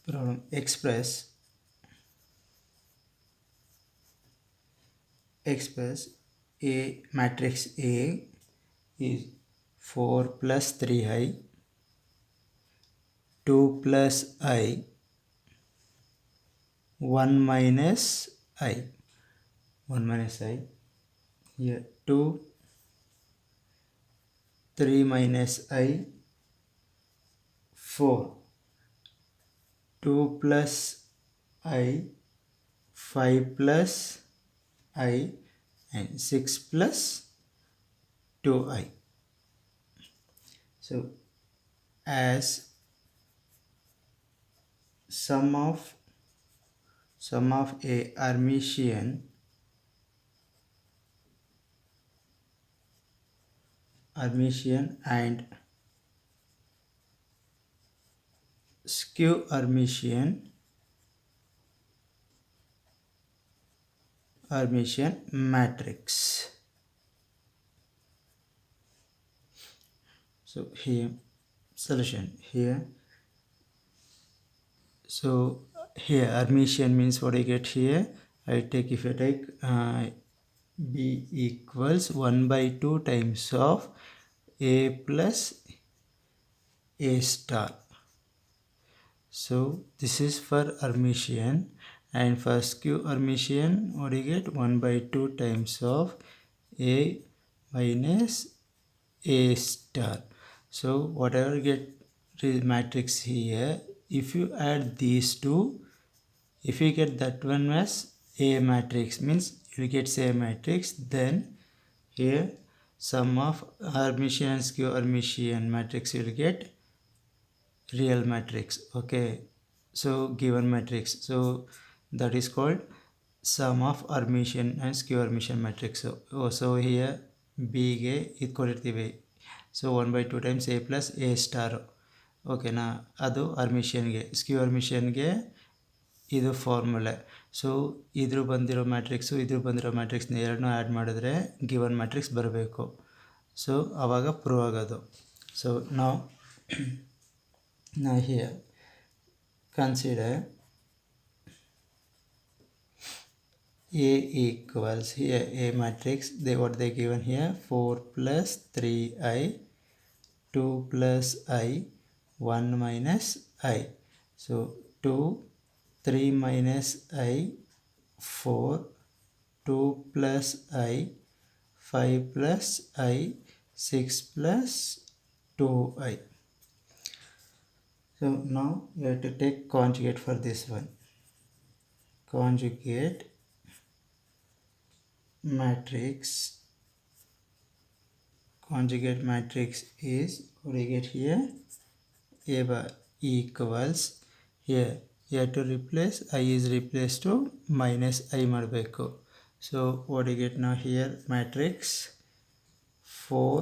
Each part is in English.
problem express A matrix A is 4 plus 3i 2 plus I 1 minus I 1 minus I here 2 3 minus I 4 2 plus I 5 plus I and 6 plus 2i. So as sum of a Hermitian and skew Hermitian matrix. So here solution here. So here Hermitian means what I get here. If I take B equals 1 by 2 times of A plus A star. So this is for Hermitian, and for skew Hermitian what do you get? 1 by 2 times of A minus A star. So whatever get the matrix here, if you add these two, if you get that one as A matrix, means you get same matrix, then here sum of Hermitian and skew Hermitian matrix you will get real matrix. Okay, so given matrix, so that is called sum of Hermitian and skew Hermitian matrix. So here B equal to the way, so 1 by 2 times A plus A star. Okay na, adu Hermitian ge skew Hermitian ge ಇದು ಫಾರ್ಮುಲೆ. So ಇದ್ರ ಬಂದಿರೋ matrix ಇದ್ರ ಬಂದಿರೋ ಮ್ಯಾಟ್ರಿಕ್ಸ್ನ ಎರಡನ್ನೂ add ಮಾಡಿದ್ರೆ given matrix ಬರಬೇಕು. So ಆವಾಗ ಪ್ರೂವ್ ಆಗೋದು. So now here consider A equals here A matrix, what they given here 4 plus 3i 2 plus I 1 minus I. So 2 3 minus I 4 2 plus I 5 plus I 6 plus 2i. So now you have to take conjugate for this one. Conjugate matrix is what do you get here? A bar equals here you have to replace I is replaced to minus I ಮಾಡಬೇಕು. So what do you get now here? Matrix 4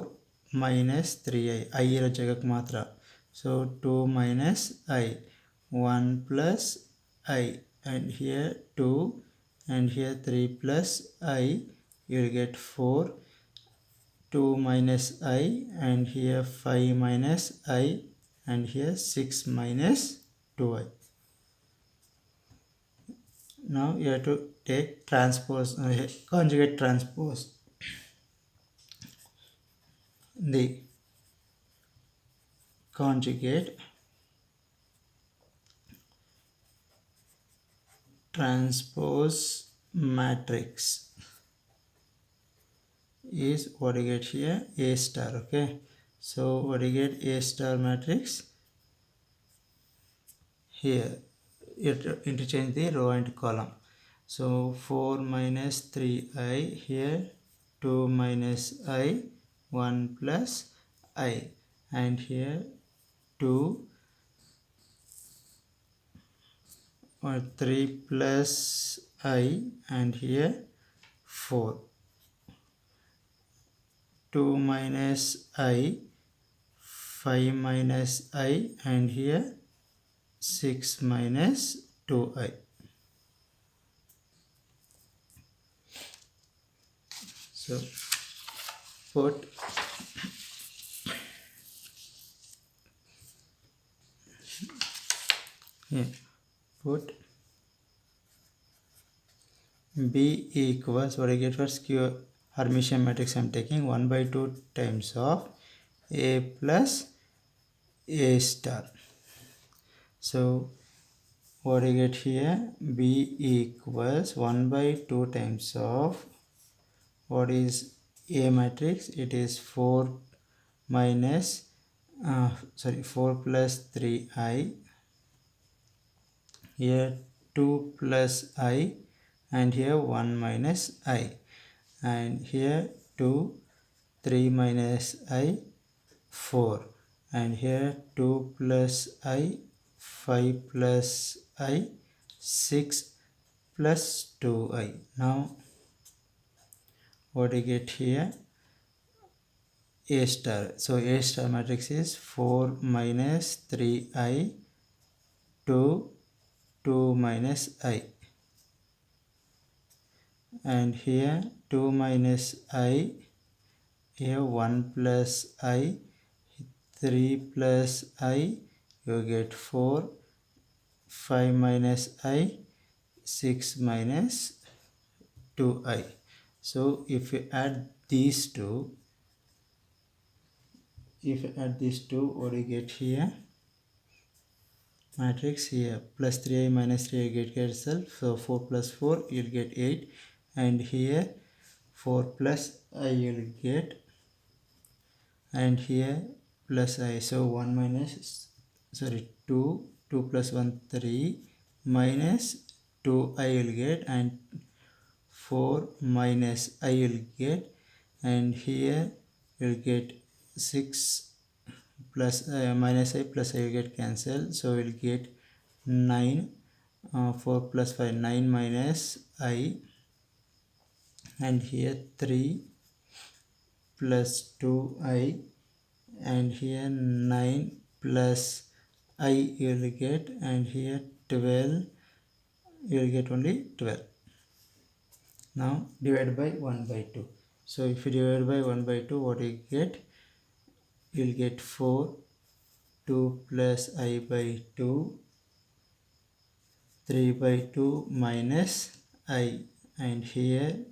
minus 3i I ಇರೋ ಜಾಗಕ್ಕೆ ಮಾತ್ರ. So 2 minus I 1 plus I and here 2 and here 3 plus I, you will get 4 2 minus I and here 5 minus I and here 6 minus 2i. Now you have to take transpose conjugate transpose the conjugate transpose matrix is what you get here A star. Okay, so what you get A star matrix here, you have to interchange the row and column. So 4 minus 3i here 2 minus I 1 plus I and here 2 or 3 plus I and here 4 2 minus I 5 minus I and here 6 minus 2i. So put here put B equals, what I get first, Q Hermitian matrix I'm taking 1 by 2 times of A plus A star. So what I get here, B equals 1 by 2 times of, what is A matrix? It is 4 minus 4 plus 3i, here 2 plus I, and here 1 minus I, and here 2, 3 minus I, 4, and here 2 plus I, 5 plus I, 6 plus 2i. Now what I get here, A star. So A star matrix is 4 minus 3i, 2, 2 minus I, and here 2 minus I, here 1 plus I, 3 plus I, you get 4, 5 minus I, 6 minus 2i. So if you add these two, what do you get here? Matrix here plus 3i minus 3i get cancelled, so 4 plus 4 you'll get 8, and here 4 plus I you'll get, and here plus I, so 1 minus, 2 plus 1 3 minus 2 I will get, and 4 minus I will get, and here you'll get 6 plus minus I plus I will get cancelled, so we'll get 9, 4 plus 5 9 minus I, and here 3 plus 2I, and here 9 plus I you will get, and here 12 you will get only 12. Now divide by 1 by 2. So if you divide by 1 by 2, what you get? You will get 4, 2 plus I by 2, 3 by 2 minus I, and here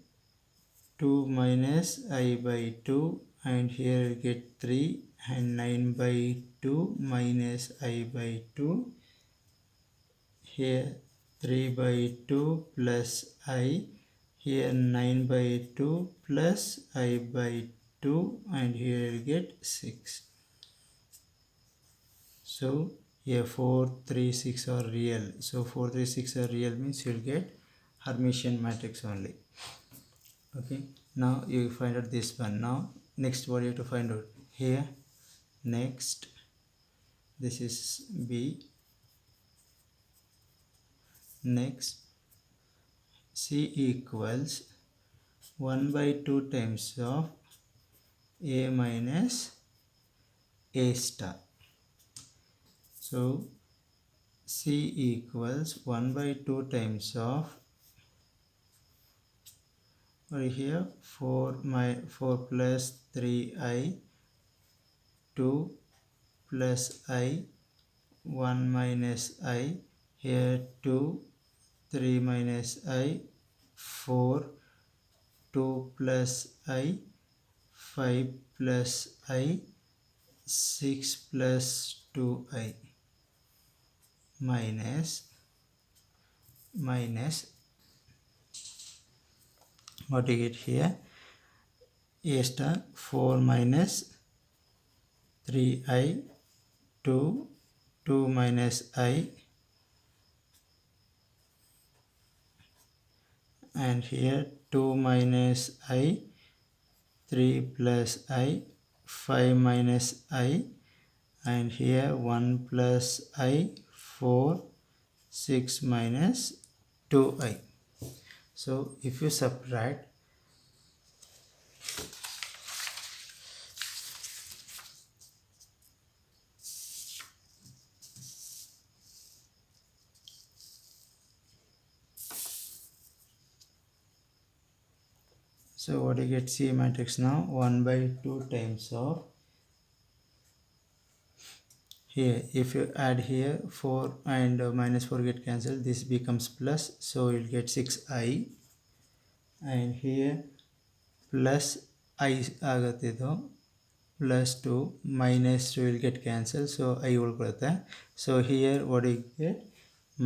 2 minus I by 2, and here you get 3, and 9 by 2 minus I by 2, here 3 by 2 plus I, here 9 by 2 plus I by 2, and here you get 6. So here 4, 3, 6 are real. So 4, 3, 6 are real means you will get Hermitian matrix only. Okay, now you find out this one. Now next what you have to find out here, next this is B, next C equals 1 by 2 times of A minus A star. So C equals 1 by 2 times of, over here 4 plus 3i, 2 plus I, 1 minus I, here 2, 3 minus I, 4, 2 plus I, 5 plus I, 6 plus 2i, minus what do you get here, A star 4 minus 3i, 2, 2 minus I, and here 2 minus I, 3 plus I, 5 minus I, and here 1 plus I, 4, 6 minus 2i. So if you subtract, so what do you get? C matrix now 1 by 2 times of here if you add here 4 and minus 4 get cancelled, this becomes plus, so you'll get 6i, and here plus I ಆಗುತ್ತೆ ಇದು plus 2 minus 2 will get cancelled, so I ಉಳ್ಕೊಳುತ್ತೆ. So here what you get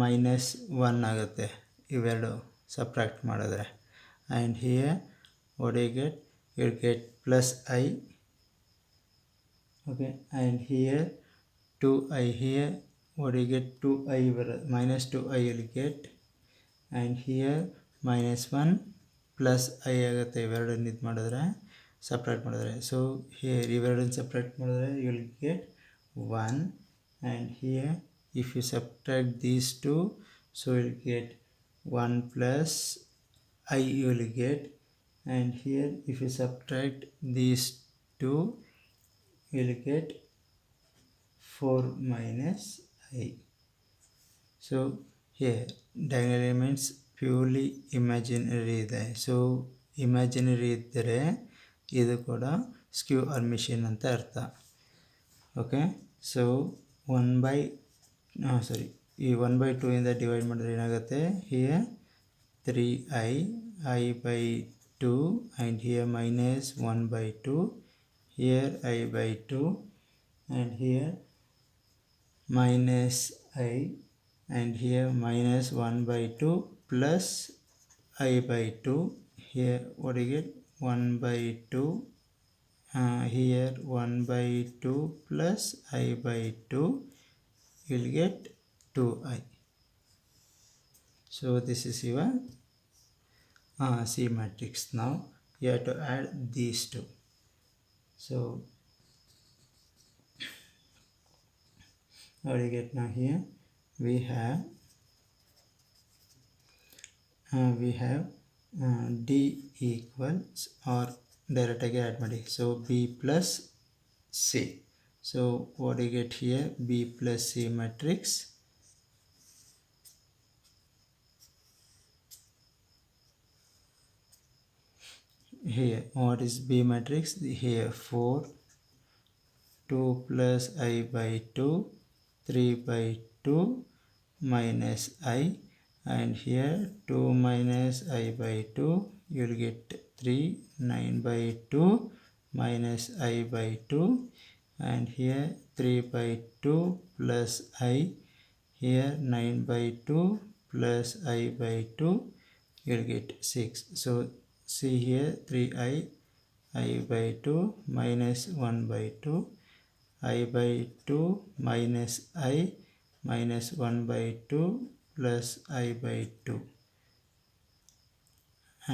minus 1 ಆಗುತ್ತೆ ಇವೆರಡು subtract ಮಾಡಿದ್ರೆ, and here what you get plus I, okay, and here 2i, here what you get 2i minus 2i will get, and here minus 1 plus I ಆಗುತ್ತೆ ಇವೆರಡನ್ನು ಇದು ಮಾಡಿದ್ರೆ separate ಮಾಡಿದ್ರೆ. So here ಇವೆರಡನ್ನು separate ಮಾಡಿದ್ರೆ you will get 1, and here if you subtract these two, so you will get 1 plus I you will get, and here if you subtract these two you will get 4 minus I. So here diagonal elements purely imaginary ಇದೆ. So imaginary ಇದ್ದರೆ ಇದು ಕೂಡ ಸ್ಕ್ಯೂ ಅರ್ಮಿಷನ್ ಅಂತ ಅರ್ಥ. Okay, so ಈ 1/2 ಇಂದ divide ಮಾಡಿದ್ರೆ ಏನಾಗುತ್ತೆ, here 3i by 2, and here minus 1/2, here I by 2, and here minus I, and here minus 1/2 plus I by 2, here what do you get 1/2, here 1/2 plus I by 2, you will get 2i. So this is your C matrix. Now you have to add these two. So what do you get now? Here we have D equals, or direct ಆಗಿ add ಮಾಡಿ, so B plus C. So what do you get here, B plus C matrix. Here what is B matrix, here 4, 2 plus I by 2, 3 by 2 minus I, and here 2 minus I by 2, you will get 3, 9 by 2 minus I by 2, and here 3 by 2 plus I, here 9 by 2 plus I by 2, you will get 6. So see here 3i I by 2 minus 1 by 2, I by 2 minus I minus 1 by 2 plus I by 2,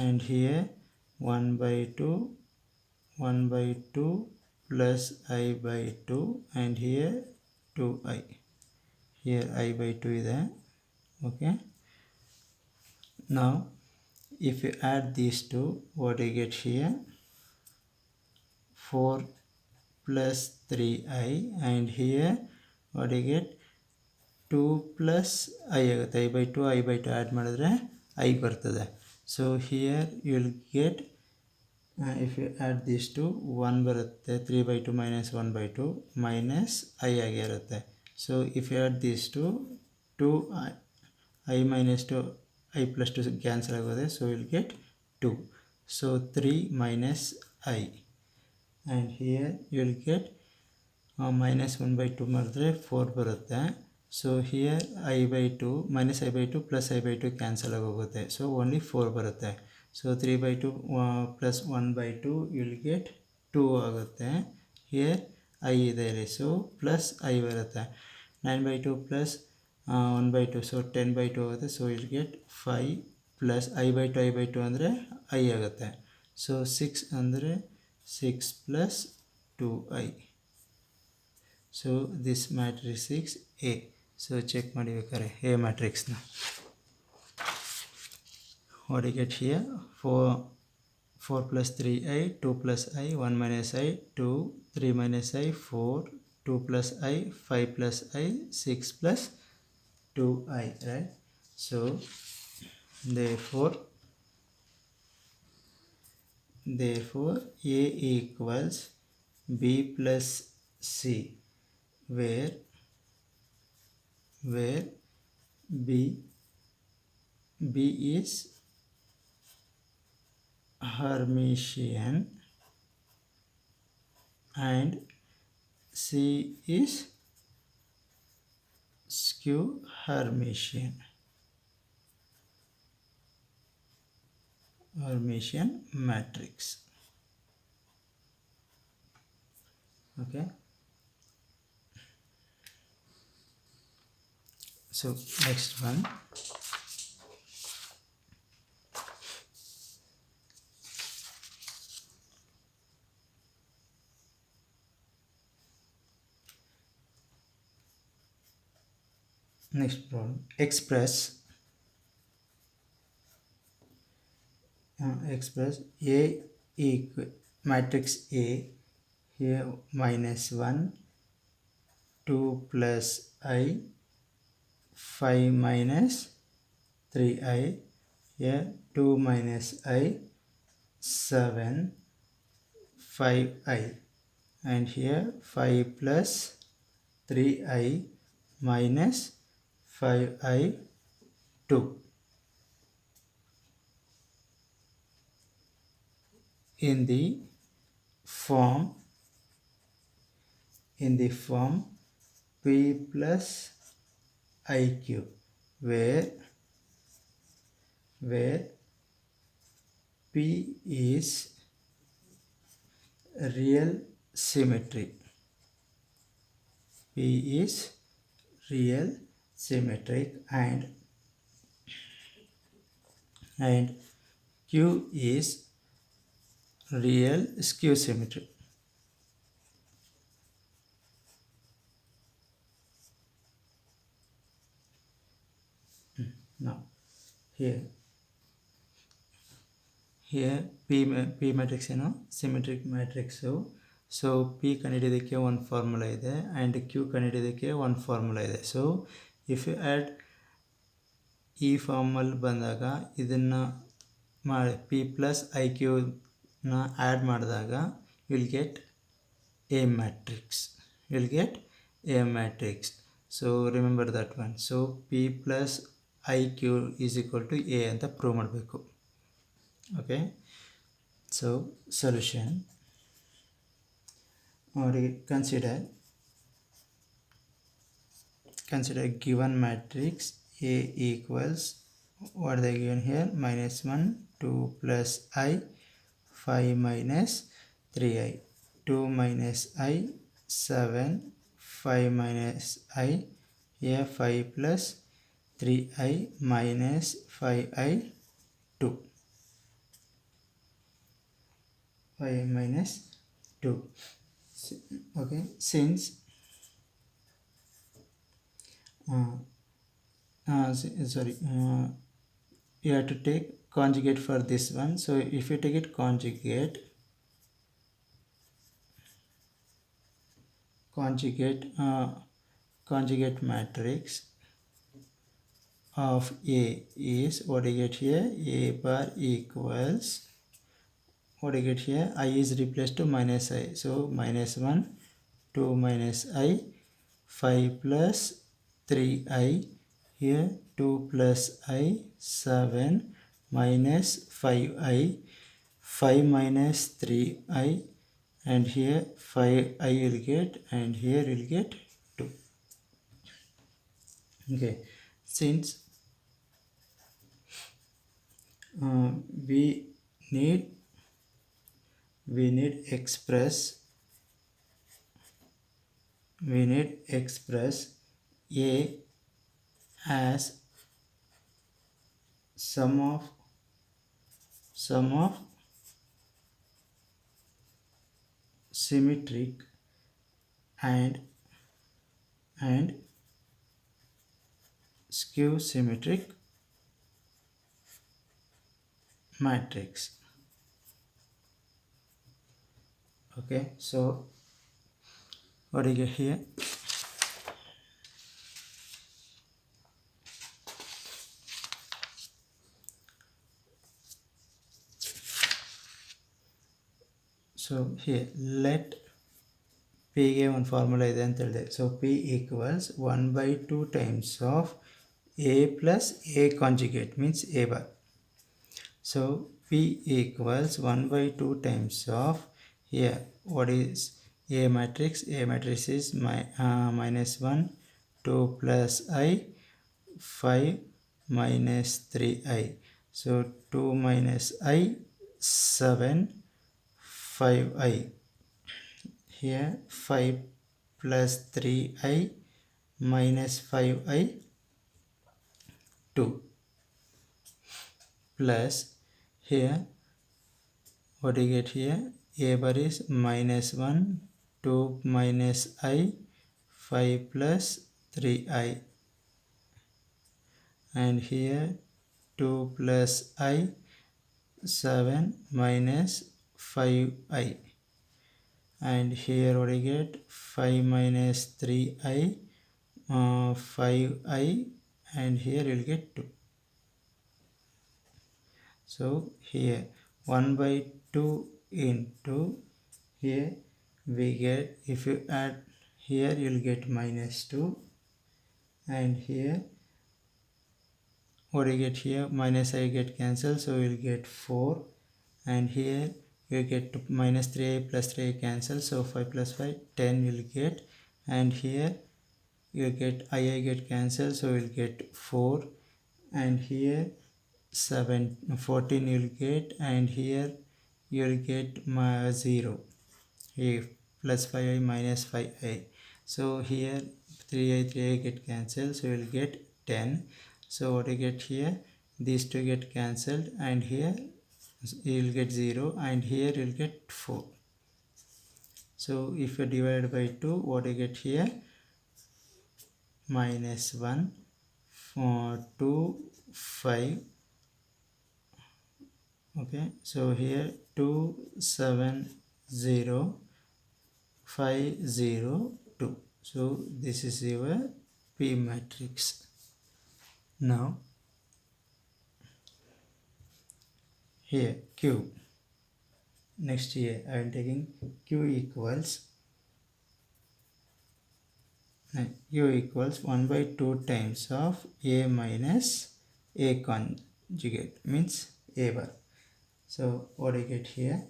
and here 1 by 2 plus I by 2, and here 2i, here I by 2 is there. Okay, now if you add these two, what do you get here, 4 plus 3i, and here what do you get 2 plus I ಆಗುತ್ತೆ, I by 2 add ಮಾಡಿದ್ರೆ I ಬರ್ತದೆ. So here you will get, if you add these two, 1 ಬರುತ್ತೆ, 3 by 2 minus 1 by 2 minus I ಆಗಿರುತ್ತೆ. So if you add these two, 2i minus 2 I plus 2 cancel ಆಗೋದೆ, so you will get 2. So 3 minus I, and here you will get minus 1 by 2 ಮಾಡಿದ್ರೆ 4 ಬರುತ್ತೆ. So here I by 2 minus I by 2 plus I by 2 cancel ಆಗೋಗುತ್ತೆ, so only 4 ಬರುತ್ತೆ. So 3 by 2 plus 1 by 2 you will get 2 ಆಗುತ್ತೆ. Here I ಇದೆ ಇಲ್ಲಿ, so plus I ಬರುತ್ತೆ. 9 by 2 plus 1 by 2, so 10 by 2 ಆಗುತ್ತೆ, so you will get 5 plus I by 2 ಅಂದರೆ I ಆಗುತ್ತೆ. So 6 ಅಂದರೆ 6 plus 2i. So this matrix is A. So check ಮಾಡಿ ಬೇಕಾರೆ A matrix ನ. What do you get here, 4 plus 3i, 2 plus I, 1 minus I, 2, 3 minus I, 4, 2 plus I, 5 plus I, 6 plus 2i, right? So therefore A equals B plus C, where where B is Hermitian and C is skew Hermitian matrix. Okay, so next one, next problem, express A matrix A, here minus 1, 2 plus I, 5 minus 3I, here 2 minus I, 7, 5I, and here 5 plus 3I minus 5I 2. In the form P plus IQ, where P is real symmetry. P is real symmetric and Q is real skew symmetry. Now here P matrix symmetric matrix. So P ಕಂಡುಹಿಡಿಯೋದಕ್ಕೆ ಒಂದು formula ಇದೆ and Q ಕಂಡುಹಿಡಿಯೋದಕ್ಕೆ ಒಂದು formula ಇದೆ. So if you add ಈ ಫಾರ್ಮಲ್ಲಿ ಬಂದಾಗ ಇದನ್ನು P plus IQ ನ add ಮಾಡಿದಾಗ you will get A matrix. So remember that one. So P plus IQ is equal to A ಅಂತ ಪ್ರೂವ್ ಮಾಡಬೇಕು. Okay, so solution, or consider given matrix A equals, what they given here, minus 1, 2 plus I, 5 minus 3I, 2 minus I, 7, 5 minus I, here 5 plus 3I minus 5I 2. 5 minus 2. Okay, since you have to take conjugate for this one. So if you take it conjugate matrix of A is, what you get here, A bar equals, what you get here, I is replaced to minus I. So minus 1, 2 minus I, 5 plus 3I, here 2 plus I, 7 minus 5I, 5 minus 3I, and here 5I will get, and here will get 2. Okay, since we need express A as sum of symmetric and skew symmetric matrix. Okay, so what do you get here? So here let p ಗೆ ಒಂದು formula ಇದೆ ಅಂತ ಹೇಳಿದೆ. So p equals 1/2 times of a plus a conjugate means a bar. So p equals 1/2 times of, here what is a matrix? A matrix is minus 1, 2 plus I, 5 minus 3i. So 2 minus I, 7, 5i. Here 5 plus 3i minus 5i, 2, plus here what do you get here? A bar is minus 1, 2 minus I, 5 plus 3i, and here 2 plus I, 7 minus 5i, and here what do you get? 5 minus 3i, 5i, and here you'll get 2. So here 1/2 into, here we get, if you add here you'll get minus 2, and here what do you get here? Minus I get cancelled, so you'll get 4, and here you get minus 3i plus 3i cancel, so 5 plus 5, 10 you'll get, and here you get I get cancelled, so you'll get 4, and here 14 you'll get, and here you'll get 0, here plus 5i minus 5i, so here 3i get cancelled, so you'll get 10. So what you get here? These two get cancelled, and here you'll get 0, and here you'll get 4. So if you divide by 2, what you get here? Minus 1, 4, 2, 5. Okay, so here 2, 7, 0, 5, 0, 2. So this is your P matrix. Now here Q. Next here I am taking Q equals 1/2 times of A minus A conjugate means A bar. So what do you get here?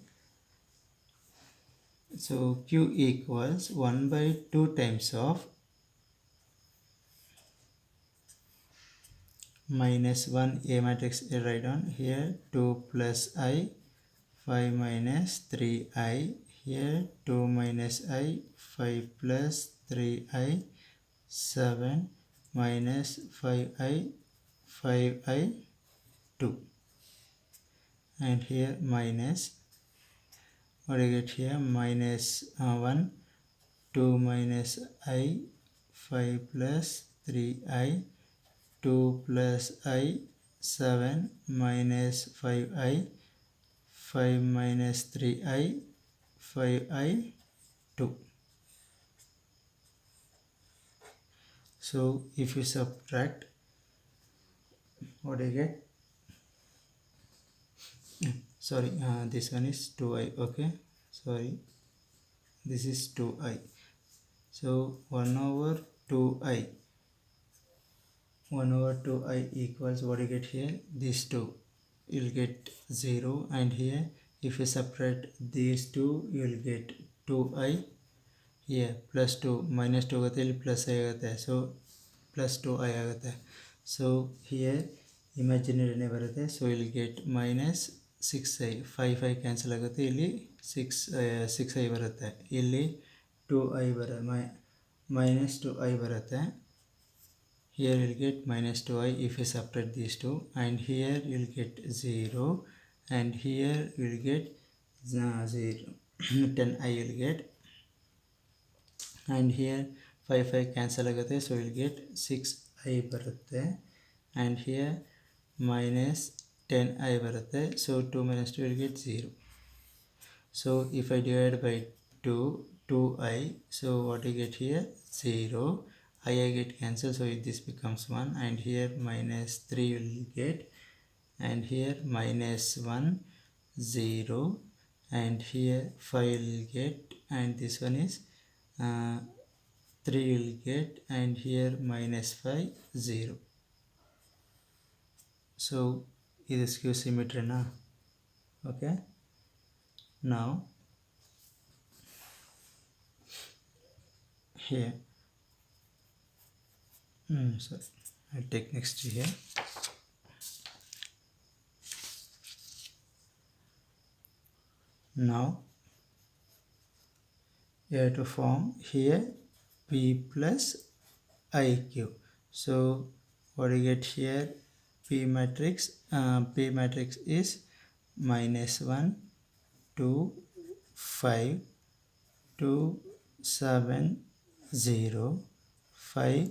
So Q equals 1/2 times of minus 1 A matrix, write down here 2 plus I, 5 minus 3i, here 2 minus I, 5 plus 3i, 7 minus 5i, 5i, 2, and here minus, what do you get here? Minus 1, 2 minus I, 5 plus 3i, 2 plus I, 7 minus 5i, 5 minus 3i, 5i, 2. So if you subtract, what do you get? Sorry, this one is 2i. Okay, sorry, this is 2i. So 1/2i, 1/2i equals, what do you get here? These two you'll get 0, and here if you separate these two you'll get 2i, here plus 2 minus 2 ಆಗುತ್ತೆ, ಇಲ್ಲಿ plus I ಆಗುತ್ತೆ, so plus 2i ಆಗುತ್ತೆ. So here imaginary ಬರುತ್ತೆ, so you'll get minus 6i, 5 cancel ಆಗುತ್ತೆ, ಇಲ್ಲಿ 6i ಬರುತ್ತೆ, ಇಲ್ಲಿ 2i ಬರುತ್ತೆ, minus 2i ಬರುತ್ತೆ. Here you'll get minus 2i if you separate these two, and here you'll get 0, and here you'll get 0, 10i you'll get, and here 5 cancel ಆಗುತ್ತೆ, so you'll get 6i ಬರುತ್ತೆ, and here minus 10i ಬರುತ್ತೆ, so 2 minus 2 will get 0. So if I divide by 2, 2i, so what you get here? 0, I get cancelled, so this becomes 1, and here minus 3 will get, and here minus 1, 0, and here 5 will get, and this one is 3 will get, and here minus 5 0. So this is skew symmetry now. Okay, now here sorry, I'll take next here. Now you have to form here P plus IQ. So what you get here, P matrix is minus 1 2 5 2 7 0 5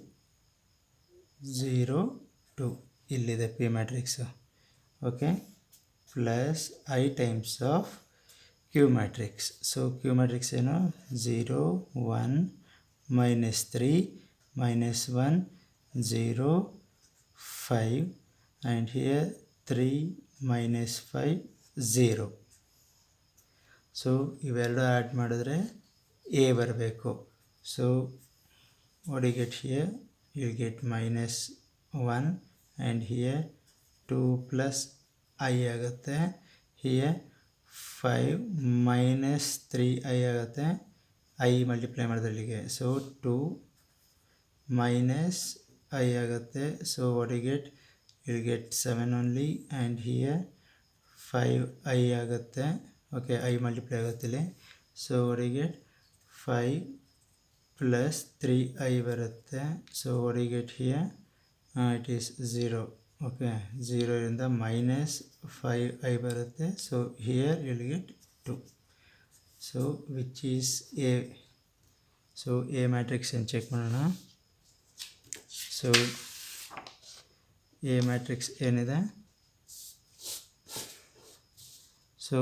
0 2 ಇಲ್ಲಿದೆ P matrix. Okay, plus I times of Q matrix. So Q matrix ಏನು 0 1 minus 3 minus 1 0 5, and here 3 minus 5 0. So ಇವೆರಡು add ಮಾಡಿದ್ರೆ A ಬರಬೇಕು. So what you get here, you get minus 1, and here 2 plus I ಆಗುತ್ತೆ. here 5 minus 3i ಆಗುತ್ತೆ. I multiply ಮಾಡಿದ್ರೆ ಇಲ್ಲಿಗೆ, so 2 minus I ಆಗುತ್ತೆ. So what you get 7 only, and here 5i ಆಗುತ್ತೆ. Okay, I multiply ಆಗುತ್ತೆ ಇಲ್ಲಿ. So what you get 5 plus 3i ಬರುತ್ತೆ. So what you get here, it is 0. Okay, 0 ಇಂದ minus 5i ಬರುತ್ತೆ. So here you will get 2. So which is A. So A matrix ಏನು check ಮಾಡೋಣ. So A matrix ಏನಿದೆ, so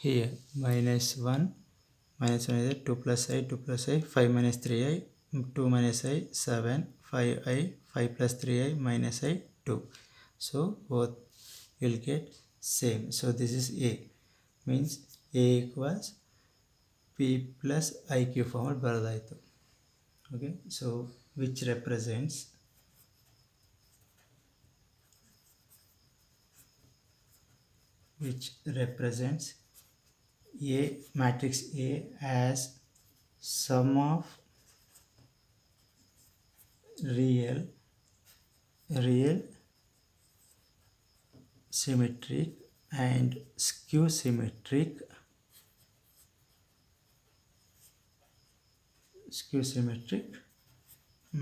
here minus 1 ಇದೆ, 2 plus I 5 minus 3i 2 minus I 7 5i 5 plus 3i minus I 2. So both will get same. So this is A, means A equals P plus IQ format ಬರೋದಾಯಿತು. Okay, so which represents A matrix A as sum of real symmetric and skew symmetric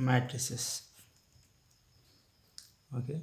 matrices. Okay,